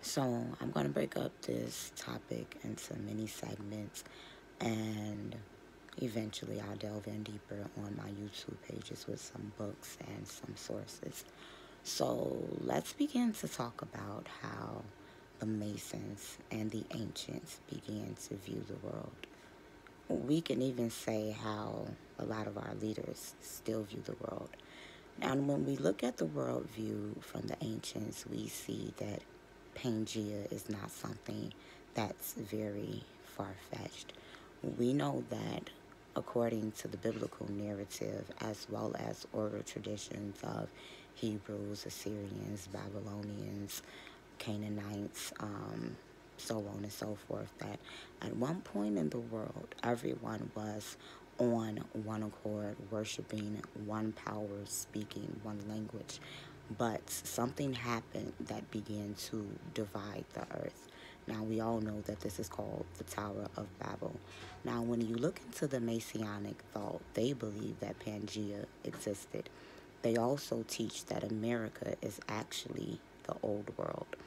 So I'm going to break up this topic into many segments, and eventually I'll delve in deeper on my YouTube pages with some books and some sources. So let's begin to talk about how the Masons and the ancients began to view the world. We can even say how a lot of our leaders still view the world. Now, when we look at the world view from the ancients, we see that Pangea is not something that's very far-fetched. We know that according to the biblical narrative, as well as oral traditions of Hebrews, Assyrians, Babylonians, Canaanites, so on and so forth, that at one point in the world, everyone was on one accord, worshiping one power, speaking one language. But something happened that began to divide the earth. Now, we all know that this is called the Tower of Babel. Now, when you look into the Messianic thought, they believe that Pangea existed. They also teach that America is actually the old world.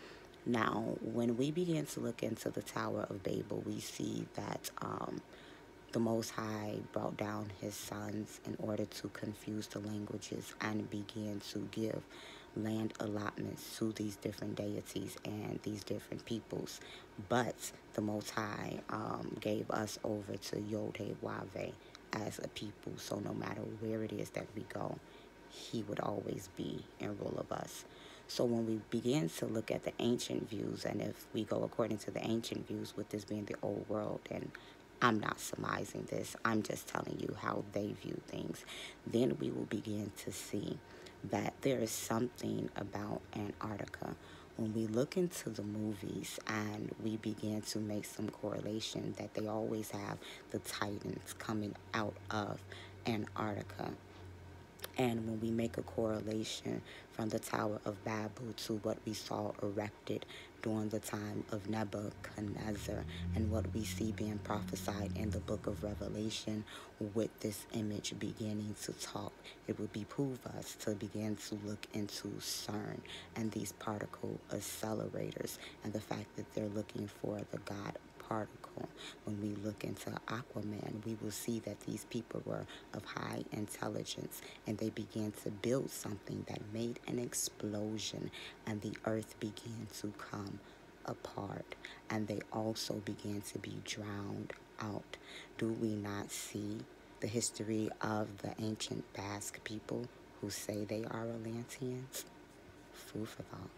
Now, when we begin to look into the Tower of Babel, we see that the Most High brought down his sons in order to confuse the languages and began to give land allotments to these different deities and these different peoples. But the Most High gave us over to Yod-Heh-Wav-Eh as a people. So no matter where it is that we go, he would always be in rule of us. So when we begin to look at the ancient views, and if we go according to the ancient views, with this being the old world, and I'm not surmising this, I'm just telling you how they view things, then we will begin to see that there is something about Antarctica. When we look into the movies and we begin to make some correlation that they always have the Titans coming out of Antarctica. And when we make a correlation from the Tower of Babel to what we saw erected during the time of Nebuchadnezzar and what we see being prophesied in the book of Revelation, with this image beginning to talk, it would behoove us to begin to look into CERN and these particle accelerators and the fact that they're looking for the God particle. When we look into Aquaman, we will see that these people were of high intelligence and they began to build something that made an explosion, and the earth began to come apart, and they also began to be drowned out. Do we not see the history of the ancient Basque people who say they are Atlanteans? Food for thought.